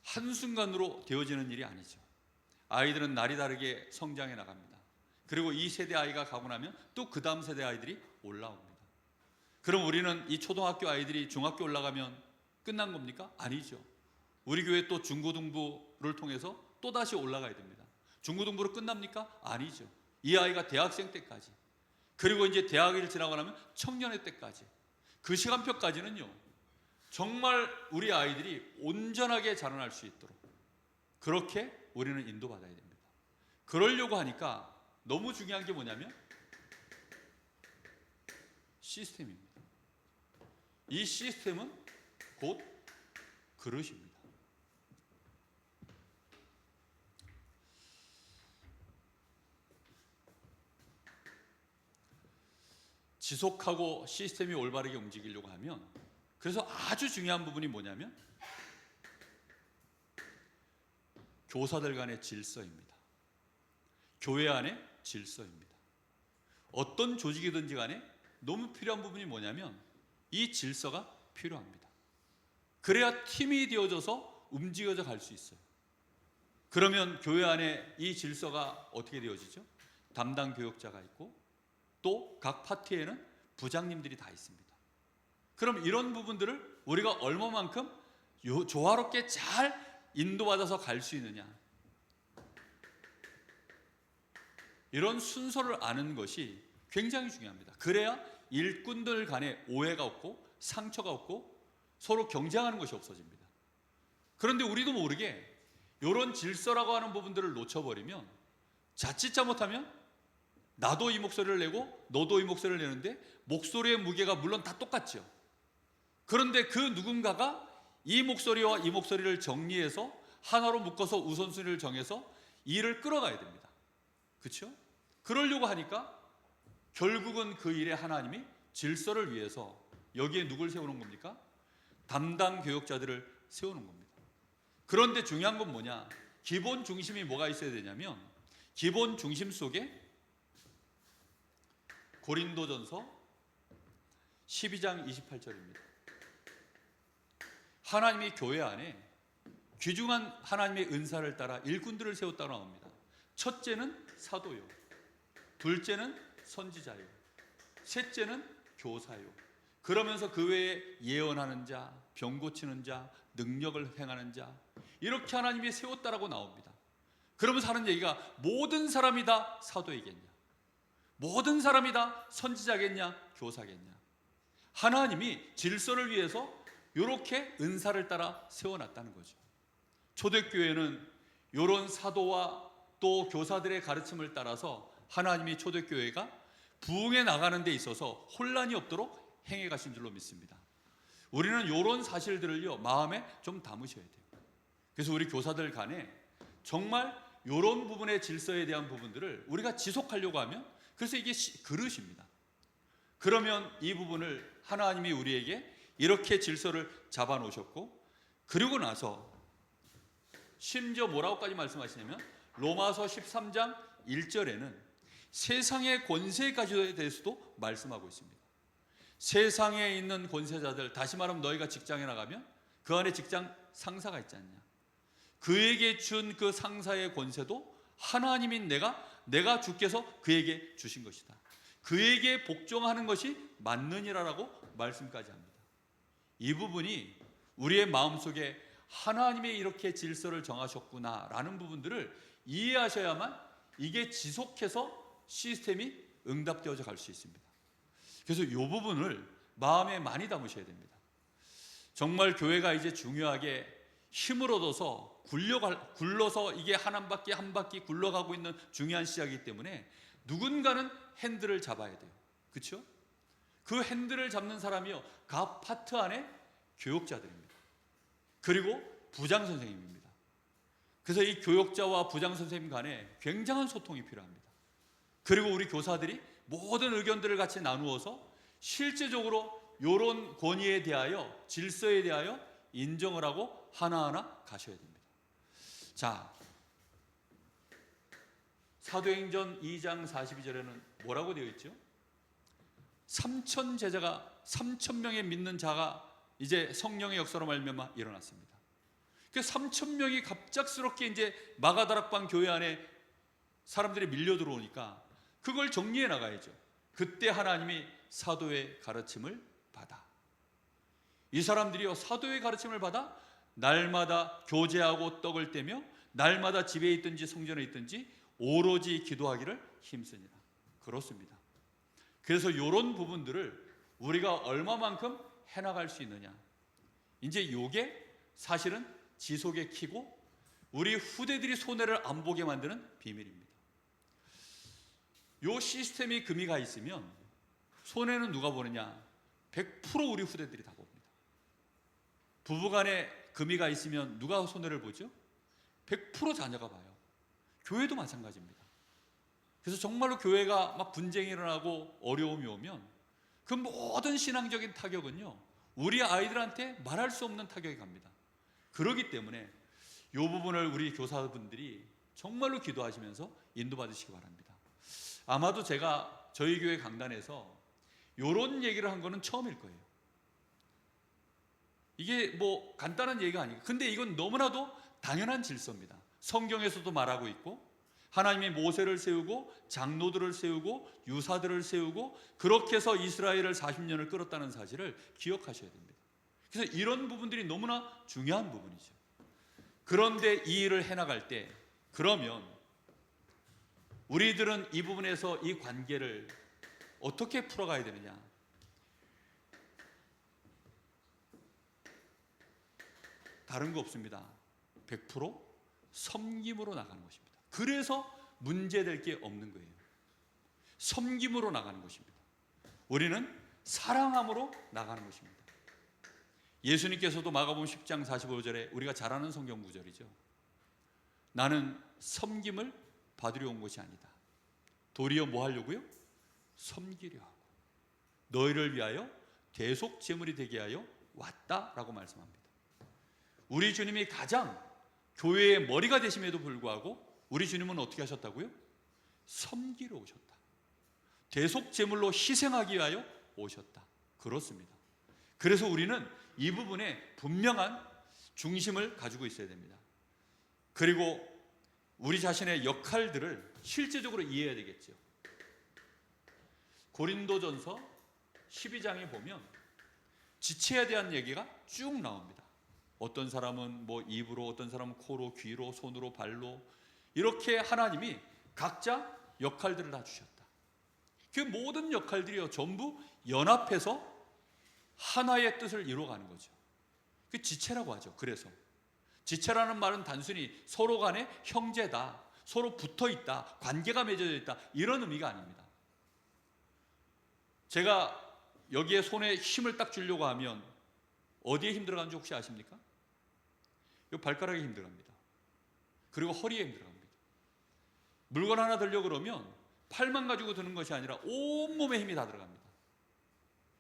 한순간으로 되어지는 일이 아니죠. 아이들은 날이 다르게 성장해 나갑니다. 그리고 이 세대 아이가 가고 나면 또 그 다음 세대 아이들이 올라옵니다. 그럼 우리는 이 초등학교 아이들이 중학교 올라가면 끝난 겁니까? 아니죠. 우리 교회 또 중고등부를 통해서 또다시 올라가야 됩니다. 중고등부로 끝납니까? 아니죠. 이 아이가 대학생 때까지, 그리고 이제 대학을 지나고 나면 청년의 때까지, 그 시간표까지는요 정말 우리 아이들이 온전하게 자라날 수 있도록 그렇게 우리는 인도받아야 됩니다. 그러려고 하니까 너무 중요한 게 뭐냐면 시스템입니다. 이 시스템은 곧 그릇입니다. 지속하고 시스템이 올바르게 움직이려고 하면, 그래서 아주 중요한 부분이 뭐냐면 교사들 간의 질서입니다. 교회 안의 질서입니다. 어떤 조직이든지 간에 너무 필요한 부분이 뭐냐면 이 질서가 필요합니다. 그래야 팀이 되어져서 움직여져 갈 수 있어요. 그러면 교회 안에 이 질서가 어떻게 되어지죠? 담당 교역자가 있고 또 각 파트에는 부장님들이 다 있습니다. 그럼 이런 부분들을 우리가 얼마만큼 조화롭게 잘 인도받아서 갈 수 있느냐, 이런 순서를 아는 것이 굉장히 중요합니다. 그래야 일꾼들 간에 오해가 없고 상처가 없고 서로 경쟁하는 것이 없어집니다. 그런데 우리도 모르게 이런 질서라고 하는 부분들을 놓쳐버리면 자칫 잘못하면 나도 이 목소리를 내고 너도 이 목소리를 내는데 목소리의 무게가 물론 다 똑같죠. 그런데 그 누군가가 이 목소리와 이 목소리를 정리해서 하나로 묶어서 우선순위를 정해서 일을 끌어가야 됩니다. 그렇죠? 그러려고 하니까 결국은 그 일에 하나님이 질서를 위해서 여기에 누굴 세우는 겁니까? 담당 교역자들을 세우는 겁니다. 그런데 중요한 건 뭐냐? 기본 중심이 뭐가 있어야 되냐면, 기본 중심 속에 고린도전서 12장 28절입니다. 하나님이 교회 안에 귀중한 하나님의 은사를 따라 일꾼들을 세웠다고 나옵니다. 첫째는 사도요, 둘째는 선지자요, 셋째는 교사요. 그러면서 그 외에 예언하는 자, 병 고치는 자, 능력을 행하는 자, 이렇게 하나님이 세웠다라고 나옵니다. 그러면서 하는 얘기가 모든 사람이 다 사도이겠냐, 모든 사람이 다 선지자겠냐, 교사겠냐. 하나님이 질서를 위해서 이렇게 은사를 따라 세워놨다는 거죠. 초대교회는 이런 사도와 또 교사들의 가르침을 따라서 하나님이 초대교회가 부흥해 나가는 데 있어서 혼란이 없도록 행해 가신 줄로 믿습니다. 우리는 이런 사실들을요 마음에 좀 담으셔야 돼요. 그래서 우리 교사들 간에 정말 이런 부분의 질서에 대한 부분들을 우리가 지속하려고 하면, 그래서 이게 그릇입니다. 그러면 이 부분을 하나님이 우리에게 이렇게 질서를 잡아 놓으셨고, 그리고 나서 심지어 뭐라고까지 말씀하시냐면 로마서 13장 1절에는 세상의 권세까지에 대해서도 말씀하고 있습니다. 세상에 있는 권세자들, 다시 말하면 너희가 직장에 나가면 그 안에 직장 상사가 있지 않냐, 그에게 준 그 상사의 권세도 하나님인 내가 주께서 그에게 주신 것이다, 그에게 복종하는 것이 맞느니라라고 말씀까지 합니다. 이 부분이 우리의 마음속에 하나님이 이렇게 질서를 정하셨구나라는 부분들을 이해하셔야만 이게 지속해서 시스템이 응답되어져 갈 수 있습니다. 그래서 이 부분을 마음에 많이 담으셔야 됩니다. 정말 교회가 이제 중요하게 힘을 얻어서 굴러서 이게 한 바퀴 굴러가고 있는 중요한 시작이기 때문에 누군가는 핸들을 잡아야 돼요. 그렇죠? 그 핸들을 잡는 사람이요, 각 파트 안에 교육자들입니다. 그리고 부장 선생님입니다. 그래서 이 교육자와 부장 선생님 간에 굉장한 소통이 필요합니다. 그리고 우리 교사들이 모든 의견들을 같이 나누어서 실제적으로 이런 권위에 대하여, 질서에 대하여 인정을 하고 하나하나 가셔야 됩니다. 자, 사도행전 2장 42절에는 뭐라고 되어 있죠? 3,000명의 믿는 자가 이제 성령의 역사로 말미암아 일어났습니다. 그 3,000명이 갑작스럽게 이제 마가다락방 교회 안에 사람들이 밀려 들어오니까 그걸 정리해 나가야죠. 그때 하나님이 사도의 가르침을 받아. 이 사람들이요, 사도의 가르침을 받아 날마다 교제하고 떡을 떼며 날마다 집에 있든지 성전에 있든지 오로지 기도하기를 힘쓰니라. 그렇습니다. 그래서 이런 부분들을 우리가 얼마만큼 해나갈 수 있느냐, 이제 이게 사실은 지속에 키고 우리 후대들이 손해를 안 보게 만드는 비밀입니다. 이 시스템이 금이 가 있으면 손해는 누가 보느냐? 100% 우리 후대들이 다 봅니다. 부부간에 금이 가 있으면 누가 손해를 보죠? 100% 자녀가 봐요. 교회도 마찬가지입니다. 그래서 정말로 교회가 막 분쟁이 일어나고 어려움이 오면 그 모든 신앙적인 타격은요, 우리 아이들한테 말할 수 없는 타격이 갑니다. 그렇기 때문에 이 부분을 우리 교사분들이 정말로 기도하시면서 인도받으시기 바랍니다. 아마도 제가 저희 교회 강단에서 이런 얘기를 한 거는 처음일 거예요. 이게 뭐 간단한 얘기가 아니고, 근데 이건 너무나도 당연한 질서입니다. 성경에서도 말하고 있고, 하나님이 모세를 세우고 장로들을 세우고 유사들을 세우고 그렇게 해서 이스라엘을 40년을 끌었다는 사실을 기억하셔야 됩니다. 그래서 이런 부분들이 너무나 중요한 부분이죠. 그런데 이 일을 해나갈 때, 그러면 우리들은 이 부분에서 이 관계를 어떻게 풀어가야 되느냐? 다른 거 없습니다. 100% 섬김으로 나가는 것입니다. 그래서 문제될 게 없는 거예요. 섬김으로 나가는 것입니다. 우리는 사랑함으로 나가는 것입니다. 예수님께서도 마가복음 10장 45절에 우리가 잘 아는 성경 구절이죠. 나는 섬김을 받으려 온 것이 아니다. 도리어 뭐 하려고요? 섬기려 하고 너희를 위하여 대속 제물이 되게 하여 왔다라고 말씀합니다. 우리 주님이 가장 교회의 머리가 되심에도 불구하고 우리 주님은 어떻게 하셨다고요? 섬기러 오셨다. 대속 제물로 희생하기 위하여 오셨다. 그렇습니다. 그래서 우리는 이 부분에 분명한 중심을 가지고 있어야 됩니다. 그리고 우리 자신의 역할들을 실제적으로 이해해야 되겠죠. 고린도전서 12장에 보면 지체에 대한 얘기가 쭉 나옵니다. 어떤 사람은 뭐 입으로, 어떤 사람은 코로, 귀로, 손으로, 발로, 이렇게 하나님이 각자 역할들을 다 주셨다. 그 모든 역할들이요 전부 연합해서 하나의 뜻을 이루어가는 거죠. 그 지체라고 하죠. 그래서 지체라는 말은 단순히 서로 간에 형제다, 서로 붙어있다, 관계가 맺어져 있다, 이런 의미가 아닙니다. 제가 여기에 손에 힘을 딱 주려고 하면 어디에 힘 들어가는지 혹시 아십니까? 이 발가락에 힘 들어갑니다. 그리고 허리에 힘 들어갑니다. 물건 하나 들려고 그러면 팔만 가지고 드는 것이 아니라 온몸에 힘이 다 들어갑니다.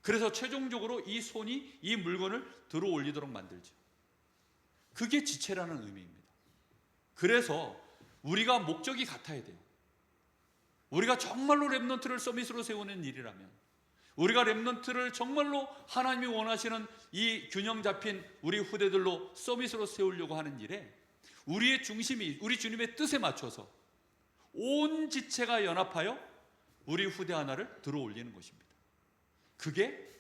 그래서 최종적으로 이 손이 이 물건을 들어 올리도록 만들죠. 그게 지체라는 의미입니다. 그래서 우리가 목적이 같아야 돼요. 우리가 정말로 렘넌트를 서밋으로 세우는 일이라면, 우리가 렘넌트를 정말로 하나님이 원하시는 이 균형 잡힌 우리 후대들로 서밋으로 세우려고 하는 일에 우리의 중심이 우리 주님의 뜻에 맞춰서 온 지체가 연합하여 우리 후대 하나를 들어 올리는 것입니다. 그게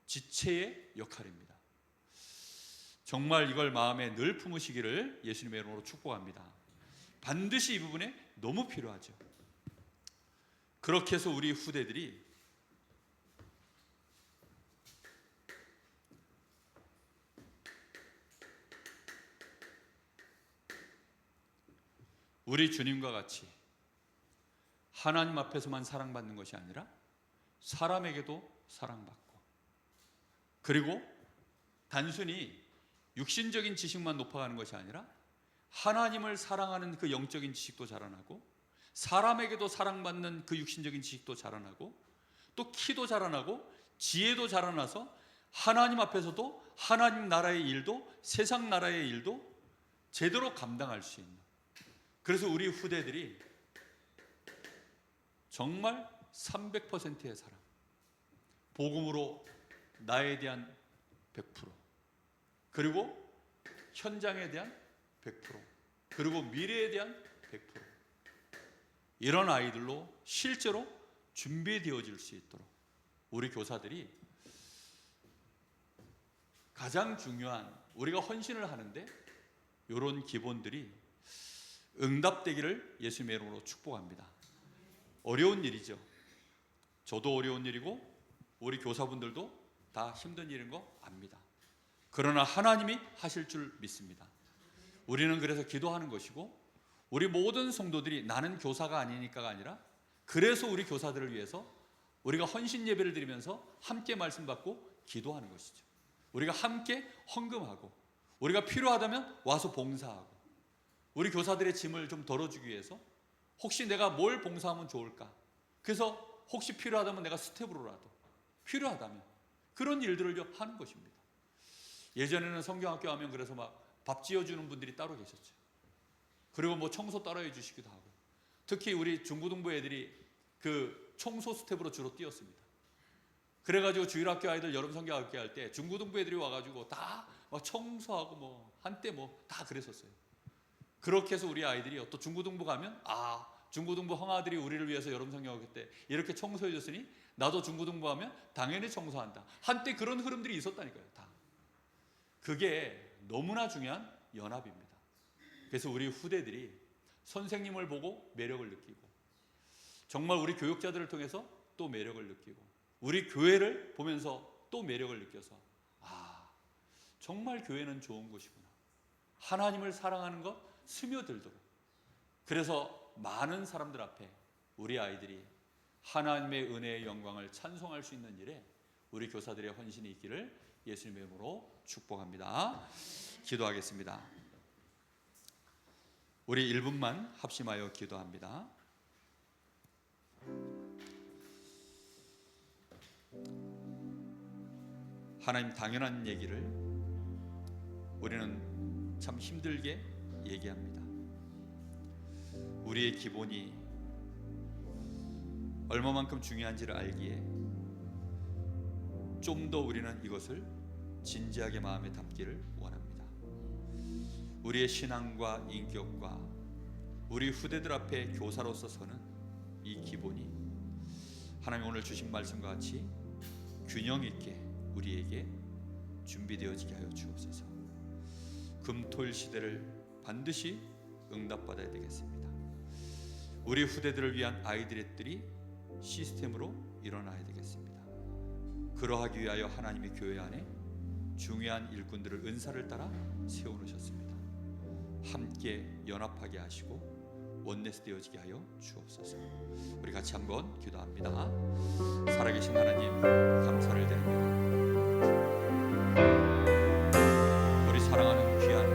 지체의 역할입니다. 정말 이걸 마음에 늘 품으시기를 예수님의 이름으로 축복합니다. 반드시 이 부분에 너무 필요하죠. 그렇게 해서 우리 후대들이 우리 주님과 같이 하나님 앞에서만 사랑받는 것이 아니라 사람에게도 사랑받고, 그리고 단순히 육신적인 지식만 높아가는 것이 아니라 하나님을 사랑하는 그 영적인 지식도 자라나고, 사람에게도 사랑받는 그 육신적인 지식도 자라나고, 또 키도 자라나고 지혜도 자라나서 하나님 앞에서도 하나님 나라의 일도 세상 나라의 일도 제대로 감당할 수 있는, 그래서 우리 후대들이 정말 300%의 사랑, 복음으로 나에 대한 100%, 그리고 현장에 대한 100%, 그리고 미래에 대한 100%, 이런 아이들로 실제로 준비되어질 수 있도록 우리 교사들이 가장 중요한, 우리가 헌신을 하는데 이런 기본들이 응답되기를 예수님의 이름으로 축복합니다. 어려운 일이죠. 저도 어려운 일이고 우리 교사분들도 다 힘든 일인 거 압니다. 그러나 하나님이 하실 줄 믿습니다. 우리는 그래서 기도하는 것이고, 우리 모든 성도들이 나는 교사가 아니니까가 아니라 그래서 우리 교사들을 위해서 우리가 헌신 예배를 드리면서 함께 말씀 받고 기도하는 것이죠. 우리가 함께 헌금하고, 우리가 필요하다면 와서 봉사하고, 우리 교사들의 짐을 좀 덜어주기 위해서 혹시 내가 뭘 봉사하면 좋을까, 그래서 혹시 필요하다면 내가 스텝으로라도 필요하다면 그런 일들을 하는 것입니다. 예전에는 성경학교 하면 그래서 막 밥 지어주는 분들이 따로 계셨죠. 그리고 뭐 청소 따로 해주시기도 하고, 특히 우리 중고등부 애들이 그 청소 스텝으로 주로 뛰었습니다. 그래가지고 주일학교 아이들 여름 성경학교 할 때 중고등부 애들이 와가지고 다 막 청소하고 뭐 한때 뭐 다 그랬었어요. 그렇게 해서 우리 아이들이 또 중고등부 가면 중고등부 형아들이 우리를 위해서 여름 성경학교 때 이렇게 청소해 줬으니 나도 중고등부 하면 당연히 청소한다. 한때 그런 흐름들이 있었다니까요. 다. 그게 너무나 중요한 연합입니다. 그래서 우리 후대들이 선생님을 보고 매력을 느끼고, 정말 우리 교육자들을 통해서 또 매력을 느끼고, 우리 교회를 보면서 또 매력을 느껴서 정말 교회는 좋은 곳이구나, 하나님을 사랑하는 것 스며들도록, 그래서 많은 사람들 앞에 우리 아이들이 하나님의 은혜의 영광을 찬송할 수 있는 일에 우리 교사들의 헌신이 있기를 예수님의 이름으로 축복합니다. 기도하겠습니다. 우리 1분만 합심하여 기도합니다. 하나님, 당연한 얘기를 우리는 참 힘들게 얘기합니다. 우리의 기본이 얼마만큼 중요한지를 알기에 좀 더 우리는 이것을 진지하게 마음에 담기를 원합니다. 우리의 신앙과 인격과 우리 후대들 앞에 교사로서 서는 이 기본이 하나님 오늘 주신 말씀과 같이 균형 있게 우리에게 준비되어지게 하여 주옵소서. 금토일 시대를 반드시 응답받아야 되겠습니다. 우리 후대들을 위한 아이들의 시스템으로 일어나야 되겠습니다. 그러하기 위하여 하나님의 교회 안에 중요한 일꾼들을 은사를 따라 세워놓으셨습니다. 함께 연합하게 하시고 원내스 되어지게 하여 주옵소서. 우리 같이 한번 기도합니다. 살아계신 하나님, 감사를 드립니다. 우리 사랑하는 귀한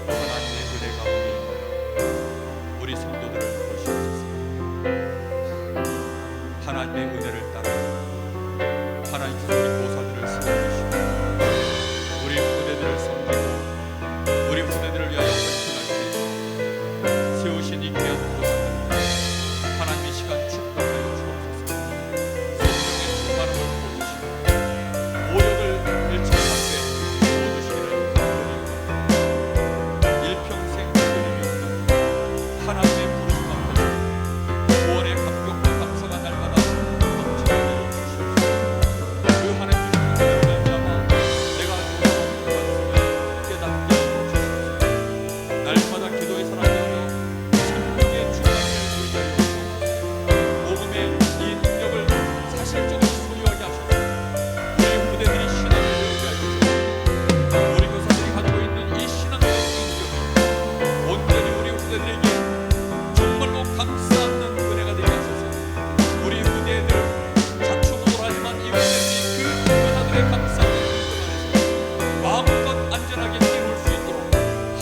하나님의 은혜 가운데 있는 우리 성도들을 보시옵소서. 하나님의 은혜를 따라 하나님께서 우리 교사들을 세워주시고 우리 후대들을 섬기고 우리 후대들을 위하여 헌신할 수 있도록 세우신 이 귀한 교사들, 하나님 이 시간 축복하여 주옵소서. 성령의 충만함을 부어주시고 오력을 일체하되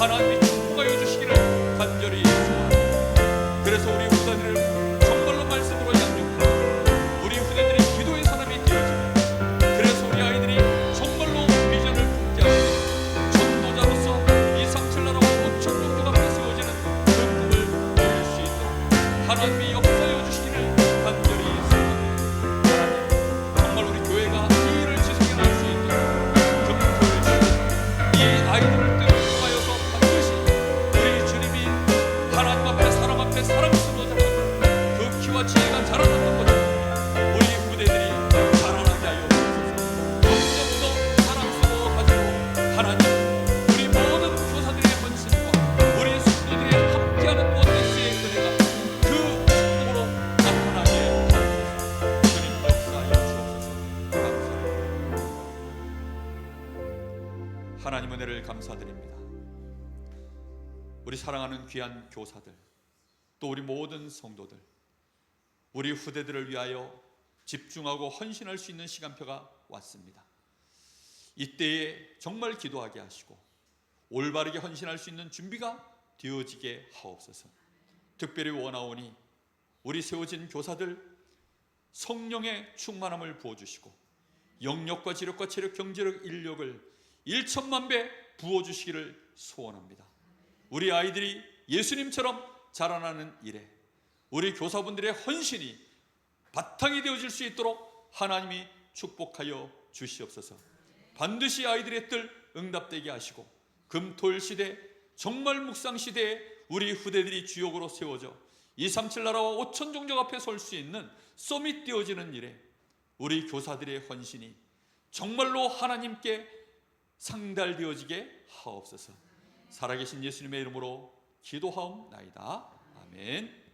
하나님이 축복하여 주시기를 간절히 소원합니다. 그래서 우리 후대들을 정말로 말씀으로 양육하고 우리 후대들이 기도의 사람이 되어지고, 그래서 우리 아이들이 정말로 비전을 품게 하고 전도자로서 237 나라와 5천 종족 앞에 세워지는 그 꿈을 이룰 수 있도록 하나님이 역사하여 주시기를 간절히 소원합니다. 하나님, 정말 우리 교회가 이 일을 지속해낼 수 있도록 금토일 이 아이들을 통하여서 반드시 우리 주님이 하나님 앞에 사람 앞에 사랑스러워 잡는 그 키와 지혜가 자라났던 것처럼 우리 후대들이 자라나게 하여 주옵소서. 점점 더 사랑스러워 가지고 하나님, 우리 모든 교사들의 헌신과 우리 성도들의 함께하는 원네스의 은혜가 그 축복으로 나타나게 하옵소서. 주님 역사하여 주옵소서. 감사합니다. 하나님 은혜를 감사드립니다. 우리 사랑하는 귀한 교사들, 또 우리 모든 성도들, 우리 후대들을 위하여 집중하고 헌신할 수 있는 시간표가 왔습니다. 이때에 정말 기도하게 하시고 올바르게 헌신할 수 있는 준비가 되어지게 하옵소서. 특별히 원하오니 우리 세워진 교사들 성령의 충만함을 부어주시고 영력과 지력과 체력, 경제력, 인력을 1천만 배 부어주시기를 소원합니다. 우리 아이들이 예수님처럼 자라나는 일에 우리 교사분들의 헌신이 바탕이 되어질 수 있도록 하나님이 축복하여 주시옵소서. 반드시 아이들의 뜻 응답되게 하시고 금토일 시대, 정말 묵상 시대에 우리 후대들이 주역으로 세워져 237 나라와 5천 종족 앞에 설 수 있는 서밋 되어지는 일에 우리 교사들의 헌신이 정말로 하나님께 상달되어지게 하옵소서. 살아계신 예수님의 이름으로 기도하옵나이다. 아멘.